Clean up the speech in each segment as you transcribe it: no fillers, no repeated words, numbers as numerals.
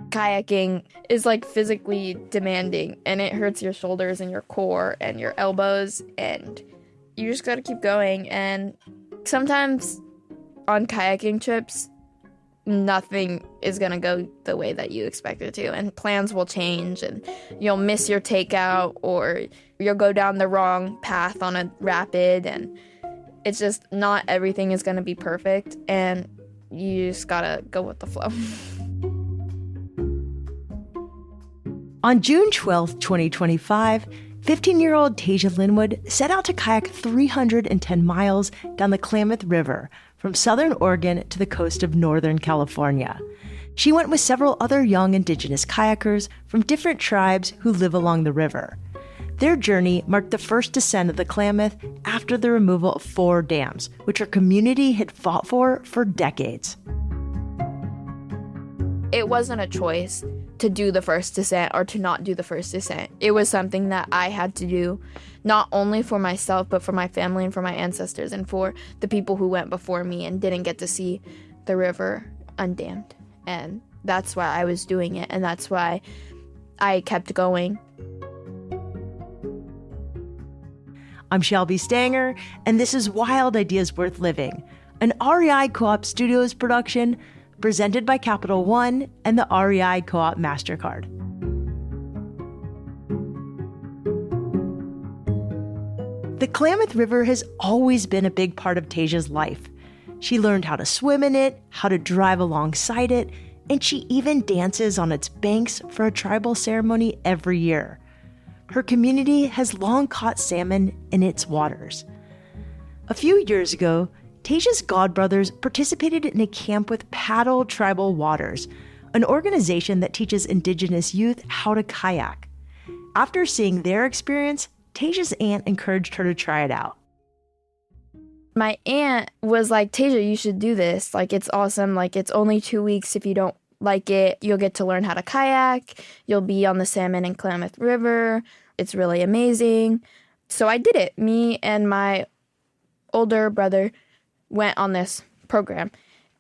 Kayaking is like physically demanding, and it hurts your shoulders and your core and your elbows, and you just gotta keep going. And sometimes on kayaking trips, nothing is gonna go the way that you expect it to, and plans will change, and you'll miss your takeout, or you'll go down the wrong path on a rapid, and it's just not everything is gonna be perfect, and you just gotta go with the flow. On June 12th, 2025, 15-year-old Tasia Linwood set out to kayak 310 miles down the Klamath River from southern Oregon to the coast of northern California. She went with several other young Indigenous kayakers from different tribes who live along the river. Their journey marked the first descent of the Klamath after the removal of 4 dams, which our community had fought for decades. It wasn't a choice to do the first descent or to not do the first descent. It was something that I had to do, not only for myself, but for my family and for my ancestors and for the people who went before me and didn't get to see the river undammed. And that's why I was doing it, and that's why I kept going. I'm Shelby Stanger, and this is Wild Ideas Worth Living, an REI Co-op Studios production presented by Capital One and the REI Co-op MasterCard. The Klamath River has always been a big part of Tasia's life. She learned how to swim in it, how to drive alongside it, and she even dances on its banks for a tribal ceremony every year. Her community has long caught salmon in its waters. A few years ago, Tasia's godbrothers participated in a camp with Paddle Tribal Waters, an organization that teaches Indigenous youth how to kayak. After seeing their experience, Tasia's aunt encouraged her to try it out. My aunt was like, Tasia, you should do this. Like, it's awesome. Like, it's only 2 weeks. If you don't like it, you'll get to learn how to kayak. You'll be on the salmon and Klamath River. It's really amazing. So I did it. Me and my older brother went on this program.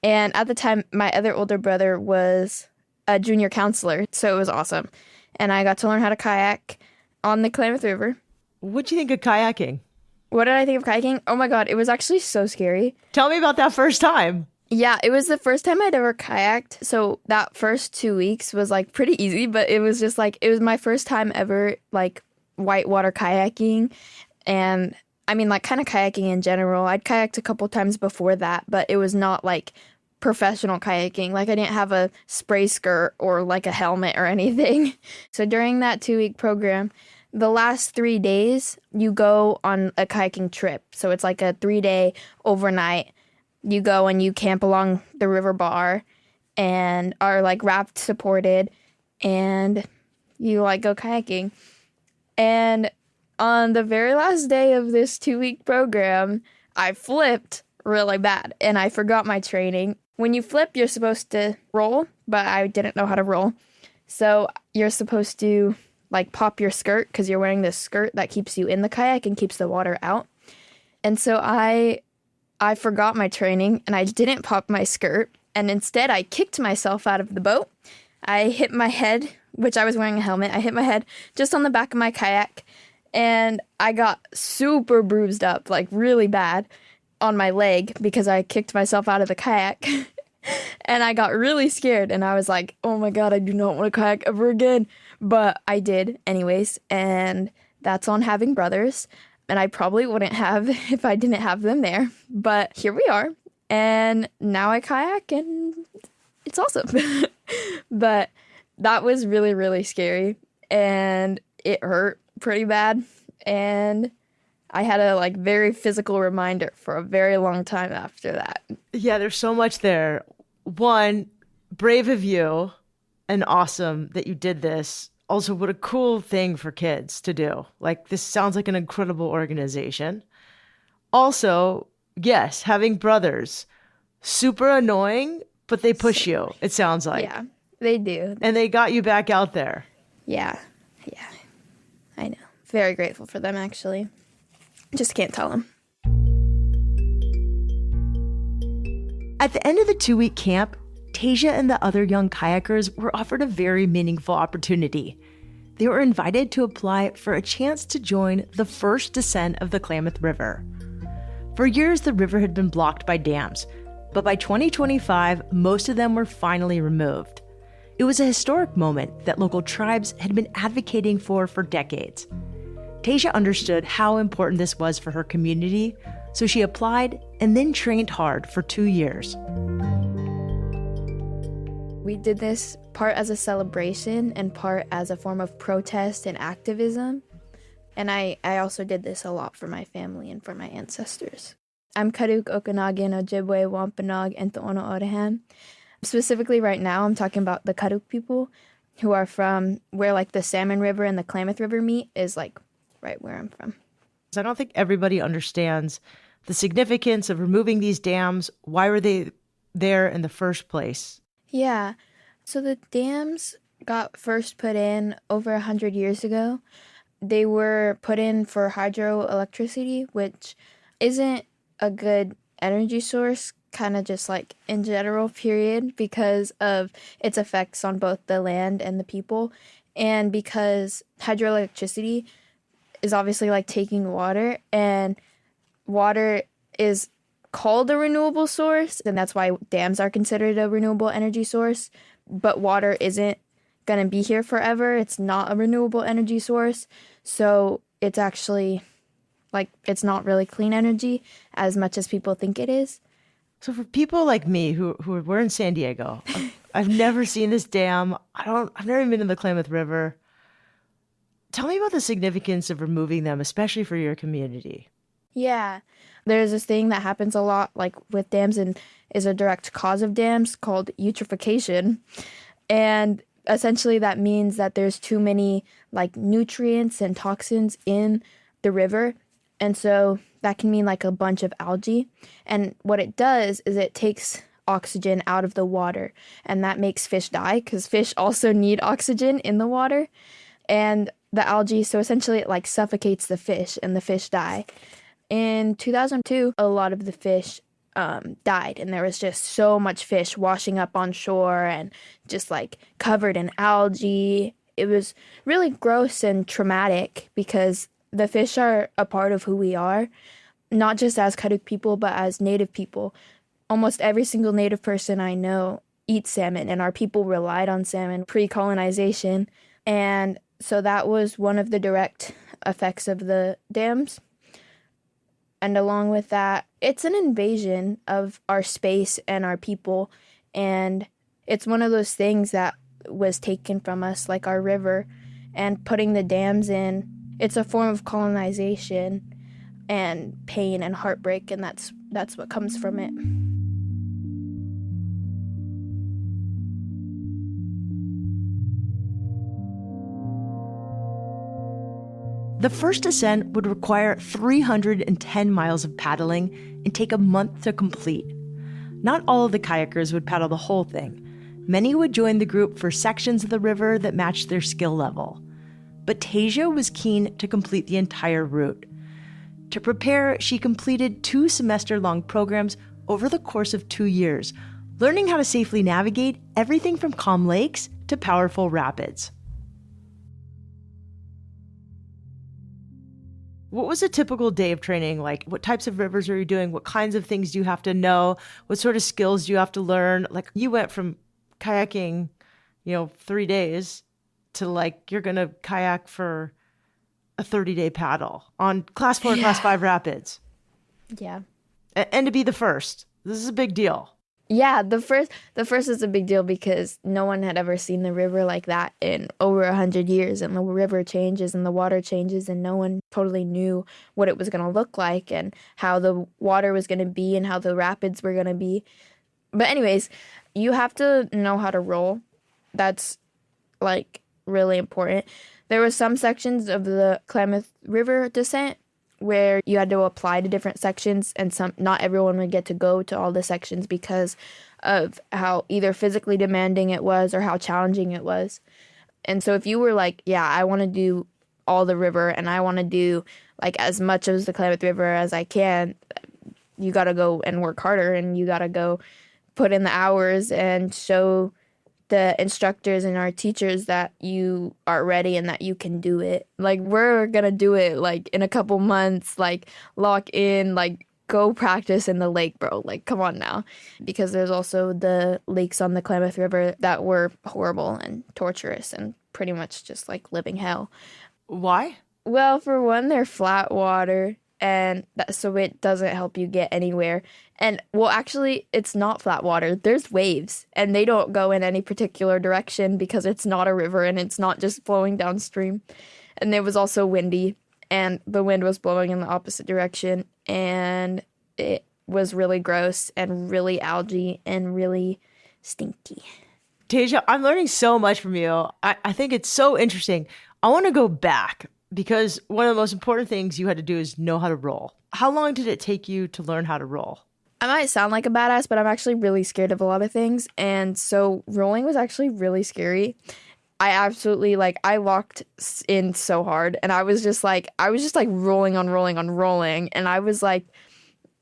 And at the time, my other older brother was a junior counselor, so it was awesome. And I got to learn how to kayak on the Klamath River. What'd you think of kayaking? What did I think of kayaking? Oh my God, it was actually so scary. Tell me about that first time. Yeah, it was the first time I'd ever kayaked. So that first 2 weeks was like pretty easy, but it was just like, it was my first time ever like whitewater kayaking. And I mean, like, kind of kayaking in general. I'd kayaked a couple times before that, but it was not, like, professional kayaking. Like, I didn't have a spray skirt or, like, a helmet or anything. So during that 2-week program, the last 3 days, you go on a kayaking trip. So it's like a 3-day overnight. You go and you camp along the river bar and are, like, raft supported, and you, like, go kayaking. And on the very last day of this 2-week program, I flipped really bad, and I forgot my training. When you flip, you're supposed to roll, but I didn't know how to roll. So you're supposed to, like, pop your skirt, because you're wearing this skirt that keeps you in the kayak and keeps the water out. And so I forgot my training, and I didn't pop my skirt, and instead I kicked myself out of the boat. I hit my head, which I was wearing a helmet. I hit my head just on the back of my kayak, and I got super bruised up, like really bad, on my leg because I kicked myself out of the kayak. And I got really scared, and I was like, oh my God, I do not want to kayak ever again. But I did anyways, and that's on having brothers. And I probably wouldn't have if I didn't have them there. But here we are, and now I kayak, and it's awesome. But that was really, really scary, and it hurt pretty bad, and I had a like very physical reminder for a very long time after that. Yeah, there's so much there. One, brave of you and awesome that you did this. Also, what a cool thing for kids to do. Like, this sounds like an incredible organization. Also, yes, having brothers, super annoying, but they push you, it sounds like. Yeah, they do. And they got you back out there. Yeah. I know. Very grateful for them, actually. Just can't tell them. At the end of the 2-week camp, Tasia and the other young kayakers were offered a very meaningful opportunity. They were invited to apply for a chance to join the first descent of the Klamath River. For years, the river had been blocked by dams, but by 2025, most of them were finally removed. It was a historic moment that local tribes had been advocating for decades. Tasia understood how important this was for her community, so she applied and then trained hard for 2 years. We did this part as a celebration and part as a form of protest and activism. And I also did this a lot for my family and for my ancestors. I'm Karuk Okanagan, Ojibwe, Wampanoag, and To'ono O'odham. Specifically right now, I'm talking about the Karuk people who are from where like the Salmon River and the Klamath River meet is like right where I'm from. I don't think everybody understands the significance of removing these dams. Why were they there in the first place? Yeah, so the dams got first put in over 100 years ago. They were put in for hydroelectricity, which isn't a good energy source, kind of just like in general, period, because of its effects on both the land and the people. And because hydroelectricity is obviously like taking water, and water is called a renewable source, and that's why dams are considered a renewable energy source. But water isn't going to be here forever. It's not a renewable energy source. So it's actually like it's not really clean energy as much as people think it is. So for people like me who we're in San Diego, I've never seen this dam. I've never been to the Klamath River. Tell me about the significance of removing them, especially for your community. Yeah. There's this thing that happens a lot like with dams and is a direct cause of dams called eutrophication. And essentially that means that there's too many like nutrients and toxins in the river. And so that can mean like a bunch of algae. And what it does is it takes oxygen out of the water, and that makes fish die because fish also need oxygen in the water. And the algae, so essentially it like suffocates the fish and the fish die. In 2002, a lot of the fish died, and there was just so much fish washing up on shore and just like covered in algae. It was really gross and traumatic because the fish are a part of who we are, not just as Karuk people, but as Native people. Almost every single Native person I know eats salmon, and our people relied on salmon pre-colonization. And so that was one of the direct effects of the dams. And along with that, it's an invasion of our space and our people. And it's one of those things that was taken from us, like our river, and putting the dams in. It's a form of colonization and pain and heartbreak, and that's what comes from it. The first descent would require 310 miles of paddling and take a month to complete. Not all of the kayakers would paddle the whole thing. Many would join the group for sections of the river that matched their skill level. But Tasia was keen to complete the entire route. To prepare, she completed 2 semester-long programs over the course of 2 years, learning how to safely navigate everything from calm lakes to powerful rapids. What was a typical day of training like? What types of rivers are you doing? What kinds of things do you have to know? What sort of skills do you have to learn? Like you went from kayaking, 3 days to like you're going to kayak for a 30-day paddle on class 4, class 5 rapids. Yeah. And to be the first. This is a big deal. Yeah, the first is a big deal because no one had ever seen the river like that in over 100 years, and the river changes and the water changes, and no one totally knew what it was going to look like and how the water was going to be and how the rapids were going to be. But anyways, you have to know how to roll. That's like really important. There were some sections of the Klamath River descent where you had to apply to different sections, and not everyone would get to go to all the sections because of how either physically demanding it was or how challenging it was. And so if you were like, yeah, I want to do all the river and I want to do like as much of the Klamath River as I can, you got to go and work harder, and you got to go put in the hours and show the instructors and our teachers that you are ready and that you can do it. Like, we're gonna do it like in a couple months, like lock in, like go practice in the lake, bro. Like, come on now. Because there's also the lakes on the Klamath River that were horrible and torturous and pretty much just like living hell. Why? Well, for one, they're flat water, and so it doesn't help you get anywhere. And, well, actually, it's not flat water. There's waves, and they don't go in any particular direction because it's not a river and it's not just flowing downstream. And it was also windy, and the wind was blowing in the opposite direction, and it was really gross and really algae and really stinky. Tasia, I'm learning so much from you. I think it's so interesting. I want to go back because one of the most important things you had to do is know how to roll. How long did it take you to learn how to roll? I might sound like a badass, but I'm actually really scared of a lot of things. And so rolling was actually really scary. I absolutely, like, I locked in so hard. And I was just like rolling on rolling on rolling. And I was like,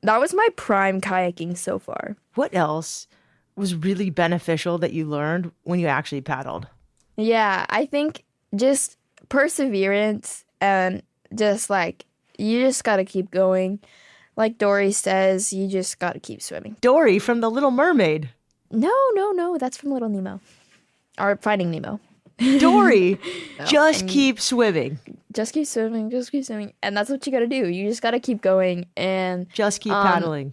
that was my prime kayaking so far. What else was really beneficial that you learned when you actually paddled? Yeah, I think just perseverance and just like, you just got to keep going. Like Dory says, you just got to keep swimming. Dory from The Little Mermaid. No. That's from Little Nemo. Or Finding Nemo. Dory, keep swimming. Just keep swimming. Just keep swimming. And that's what you got to do. You just got to keep going and... Just keep paddling.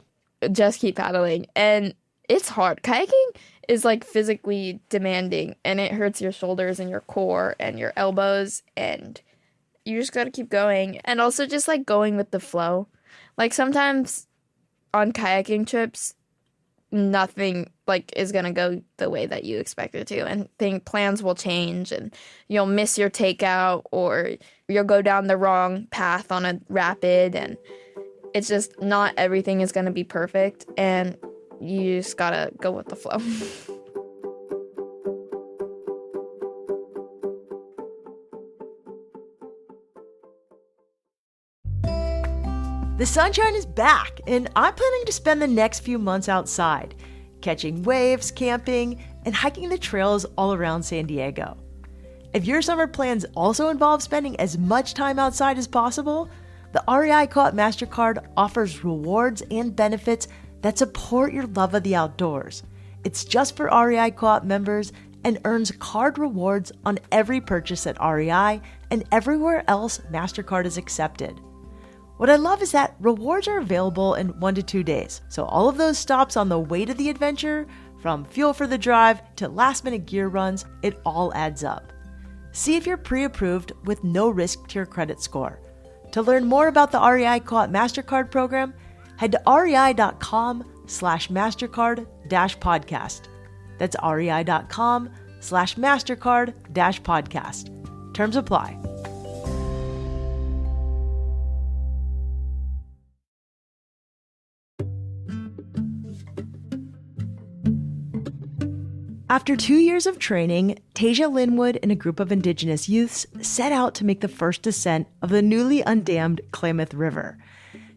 Just keep paddling. And it's hard. Kayaking is like physically demanding, and it hurts your shoulders and your core and your elbows, and you just got to keep going. And also just like going with the flow. Like sometimes on kayaking trips, nothing like is gonna go the way that you expect it to, and plans will change, and you'll miss your takeout, or you'll go down the wrong path on a rapid, and it's just not everything is gonna be perfect, and you just gotta go with the flow. The sunshine is back, and I'm planning to spend the next few months outside, catching waves, camping, and hiking the trails all around San Diego. If your summer plans also involve spending as much time outside as possible, the REI Co-op MasterCard offers rewards and benefits that support your love of the outdoors. It's just for REI Co-op members and earns card rewards on every purchase at REI and everywhere else MasterCard is accepted. What I love is that rewards are available in 1 to 2 days. So all of those stops on the way to the adventure, from fuel for the drive to last-minute gear runs, it all adds up. See if you're pre-approved with no risk to your credit score. To learn more about the REI Co-op MasterCard program, head to rei.com/MasterCard-podcast. That's rei.com/MasterCard-podcast. Terms apply. After 2 years of training, Tasia Linwood and a group of Indigenous youths set out to make the first descent of the newly undammed Klamath River.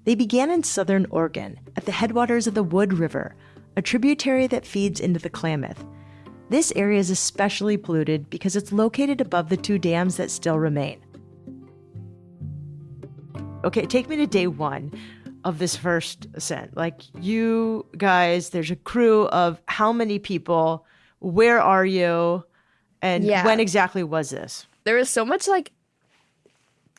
They began in southern Oregon, at the headwaters of the Wood River, a tributary that feeds into the Klamath. This area is especially polluted because it's located above the 2 dams that still remain. Okay, take me to day 1 of this first ascent. Like, you guys, there's a crew of how many people? Where are you? And when exactly was this? There was so much like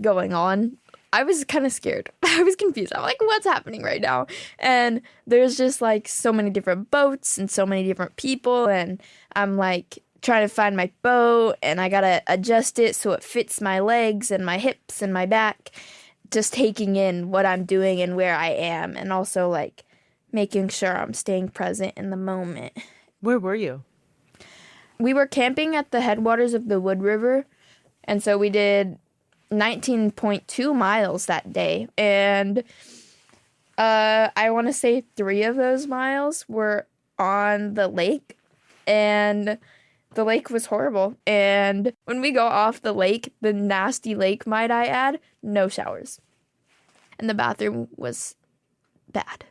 going on. I was kind of scared. I was confused. I'm like, what's happening right now? And there's just like so many different boats and so many different people. And I'm like trying to find my boat, and I gotta adjust it so it fits my legs and my hips and my back. Just taking in what I'm doing and where I am, and also like making sure I'm staying present in the moment. Where were you? We were camping at the headwaters of the Wood River, and so we did 19.2 miles that day, and I want to say 3 of those miles were on the lake, and the lake was horrible. And when we go off the lake, the nasty lake, might I add, no showers, and the bathroom was bad.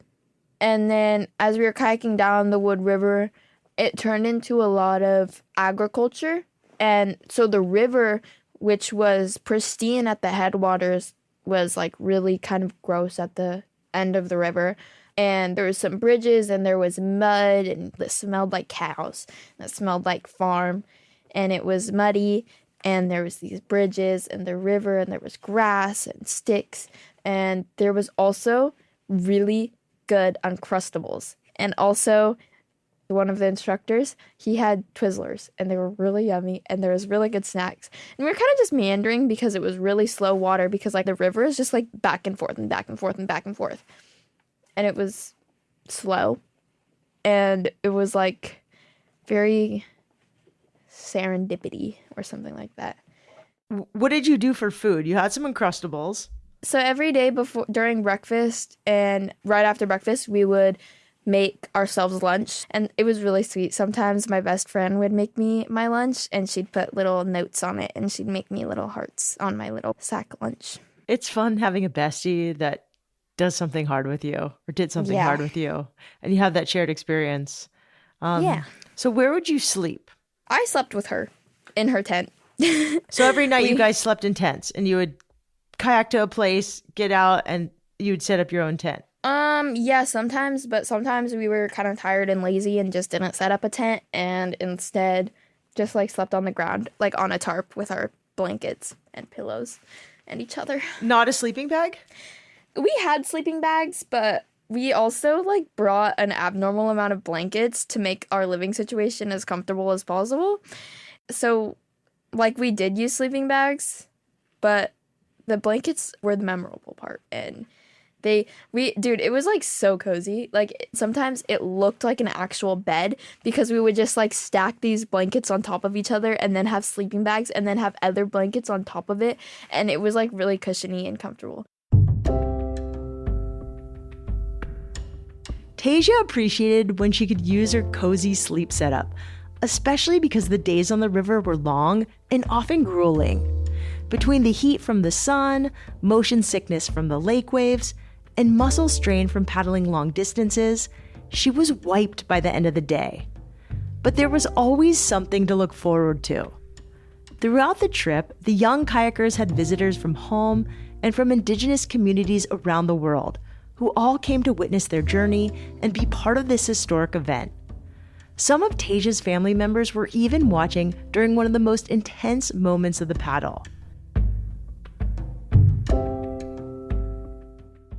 And then as we were kayaking down the Wood River, it turned into a lot of agriculture. And so the river, which was pristine at the headwaters, was like really kind of gross at the end of the river. And there was some bridges and there was mud and it smelled like cows. It smelled like farm and it was muddy and there was these bridges and the river and there was grass and sticks. And there was also really good Uncrustables. And also one of the instructors, he had Twizzlers and they were really yummy and there was really good snacks. And we were kind of just meandering because it was really slow water because like the river is just like back and forth and back and forth and back and forth. And it was slow and it was like very serendipity or something like that. What did you do for food? You had some Uncrustables. So every day during breakfast and right after breakfast, we would make ourselves lunch. And it was really sweet. Sometimes my best friend would make me my lunch and she'd put little notes on it and she'd make me little hearts on my little sack lunch. It's fun having a bestie that does something hard with you or did something hard with you. And you have that shared experience. Yeah. So where would you sleep? I slept with her in her tent. So every night you guys slept in tents and you would kayak to a place, get out, and you would set up your own tent. Yeah, sometimes, but sometimes we were kind of tired and lazy and just didn't set up a tent and instead just like slept on the ground, like on a tarp with our blankets and pillows and each other. Not a sleeping bag? We had sleeping bags, but we also like brought an abnormal amount of blankets to make our living situation as comfortable as possible. So like we did use sleeping bags, but the blankets were the memorable part. And it was like so cozy. Like sometimes it looked like an actual bed because we would just like stack these blankets on top of each other and then have sleeping bags and then have other blankets on top of it. And it was like really cushiony and comfortable. Tasia appreciated when she could use her cozy sleep setup, especially because the days on the river were long and often grueling. Between the heat from the sun, motion sickness from the lake waves, and muscle strain from paddling long distances, she was wiped by the end of the day. But there was always something to look forward to. Throughout the trip, the young kayakers had visitors from home and from Indigenous communities around the world, who all came to witness their journey and be part of this historic event. Some of Tasia's family members were even watching during one of the most intense moments of the paddle.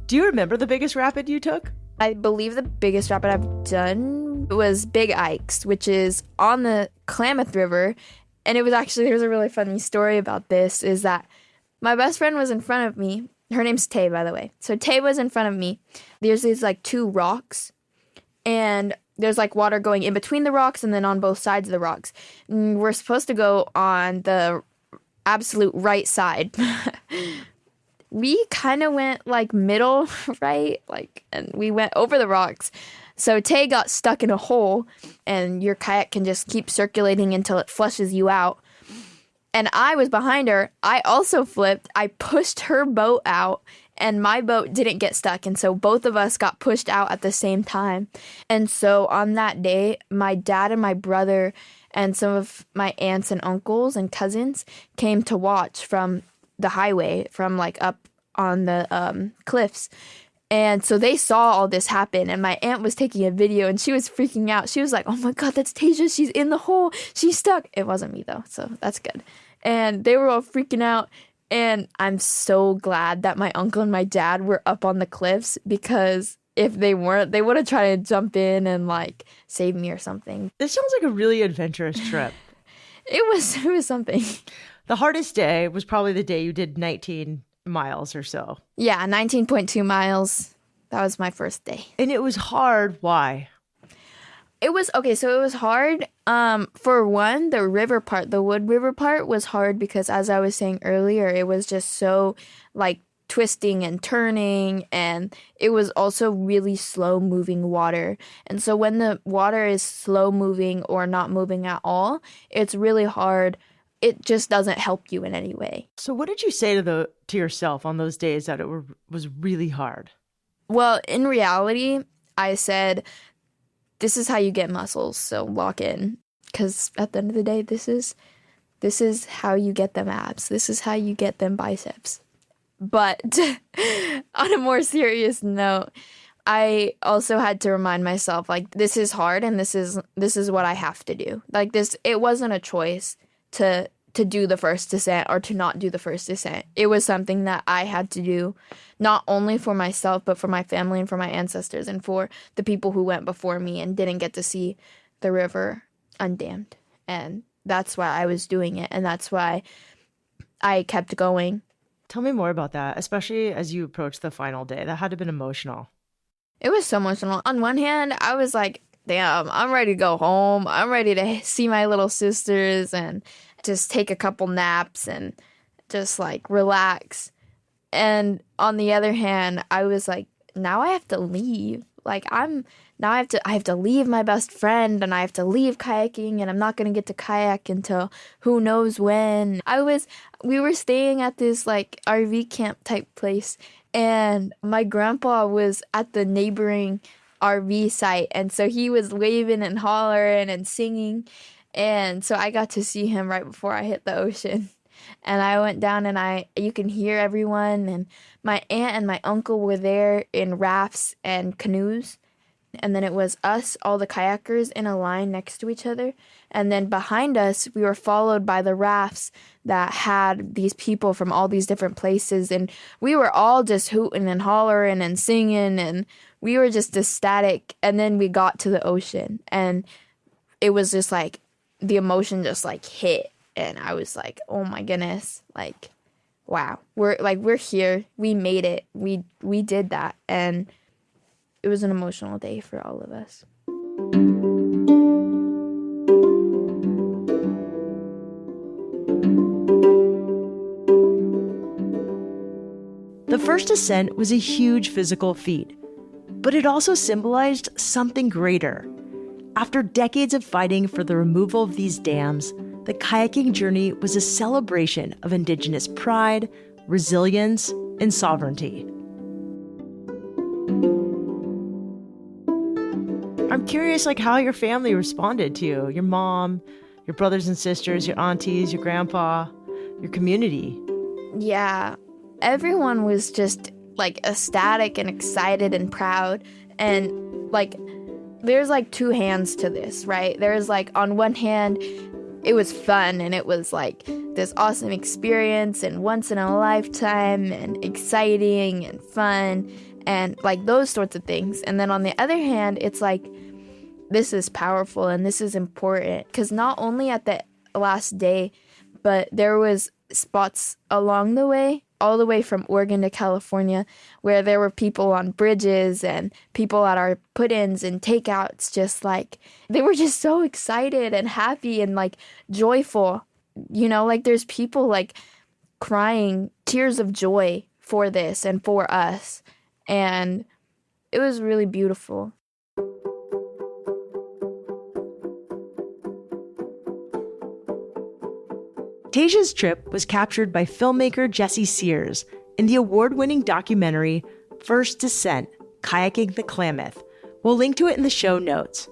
Do you remember the biggest rapid you took? I believe the biggest rapid I've done was Big Ike's, which is on the Klamath River. And there's a really funny story about this, is that my best friend was in front of me. Her name's Tay, by the way. So Tay was in front of me. There's these like two rocks and there's like water going in between the rocks and then on both sides of the rocks. And we're supposed to go on the absolute right side. We kind of went like middle right, and we went over the rocks. So Tay got stuck in a hole and your kayak can just keep circulating until it flushes you out. And I was behind her. I also flipped. I pushed her boat out and my boat didn't get stuck. And so both of us got pushed out at the same time. And so on that day, my dad and my brother and some of my aunts and uncles and cousins came to watch from the highway, from like up on the cliffs. And so they saw all this happen and my aunt was taking a video and she was freaking out. She was like, oh my God, that's Tasia. She's in the hole. She's stuck. It wasn't me though, so that's good. And they were all freaking out. And I'm so glad that my uncle and my dad were up on the cliffs, because if they weren't, they would have tried to jump in and like save me or something. This sounds like a really adventurous trip. It was something. The hardest day was probably the day you did 19 miles or so. Yeah, 19.2 miles. That was my first day. And it was hard. Why? It was hard. For one, the river part, the Wood River part was hard because, as I was saying earlier, it was just so like twisting and turning, and it was also really slow moving water. And so when the water is slow moving or not moving at all, it's really hard. It just doesn't help you in any way. So what did you say to yourself on those days that was really hard? Well, in reality, I said, this is how you get muscles, so lock in. Because at the end of the day, this is how you get them abs. This is how you get them biceps. But on a more serious note, I also had to remind myself, like, this is hard and this is what I have to do. Like, it wasn't a choice to do the first descent or to not do the first descent. It was something that I had to do, not only for myself, but for my family and for my ancestors and for the people who went before me and didn't get to see the river undammed. And that's why I was doing it, and that's why I kept going. Tell me more about that, especially as you approach the final day. That had to have been emotional. It was so emotional. On one hand, I was like, damn, I'm ready to go home. I'm ready to see my little sisters and just take a couple naps and just like relax. And on the other hand, I was like, now I have to leave. Like I have to leave my best friend, and I have to leave kayaking, and I'm not going to get to kayak until who knows when. We were staying at this like RV camp type place, and my grandpa was at the neighboring RV site, and so he was waving and hollering and singing, and so I got to see him right before I hit the ocean. And I went down, and you can hear everyone, and my aunt and my uncle were there in rafts and canoes. And then it was us, all the kayakers, in a line next to each other. And then behind us, we were followed by the rafts that had these people from all these different places. And we were all just hooting and hollering and singing, and we were just ecstatic. And then we got to the ocean, and it was just like the emotion just like hit. And I was like, oh my goodness, like, wow, we're here. We made it. We did that. And it was an emotional day for all of us. The first ascent was a huge physical feat, but it also symbolized something greater. After decades of fighting for the removal of these dams, the kayaking journey was a celebration of Indigenous pride, resilience, and sovereignty. I'm curious, like, how your family responded to you, your mom, your brothers and sisters, your aunties, your grandpa, your community. Yeah, everyone was just like ecstatic and excited and proud. And like, there's like two hands to this, right? There's like, on one hand, it was fun, and it was like this awesome experience and once in a lifetime and exciting and fun and like those sorts of things. And then on the other hand, it's like, this is powerful and this is important, because not only at the last day, but there was spots along the way, all the way from Oregon to California, where there were people on bridges and people at our put-ins and takeouts, just like, they were just so excited and happy and like joyful. You know, like there's people like crying tears of joy for this and for us. And it was really beautiful. Tasia's trip was captured by filmmaker Jesse Sears in the award-winning documentary First Descent, Kayaking the Klamath. We'll link to it in the show notes.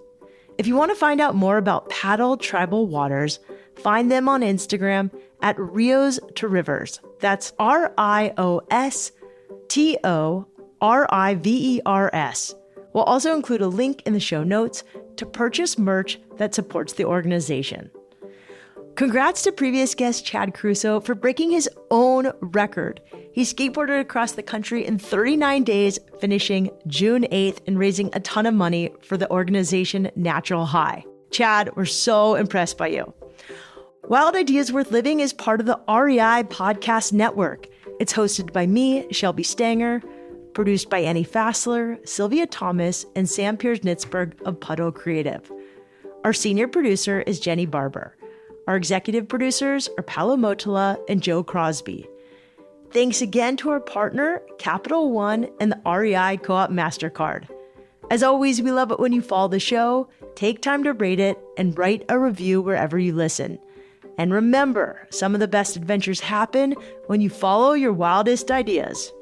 If you want to find out more about paddle tribal waters, find them on Instagram at Rios to Rivers. That's RIOSTORIVERS. We'll also include a link in the show notes to purchase merch that supports the organization. Congrats to previous guest Chad Crusoe for breaking his own record. He skateboarded across the country in 39 days, finishing June 8th and raising a ton of money for the organization Natural High. Chad, we're so impressed by you. Wild Ideas Worth Living is part of the REI Podcast Network. It's hosted by me, Shelby Stanger, produced by Annie Fassler, Sylvia Thomas, and Sam Piers-Nitzberg of Puddle Creative. Our senior producer is Jenny Barber. Our executive producers are Paolo Motola and Joe Crosby. Thanks again to our partner, Capital One and the REI Co-op MasterCard. As always, we love it when you follow the show, take time to rate it, and write a review wherever you listen. And remember, some of the best adventures happen when you follow your wildest ideas.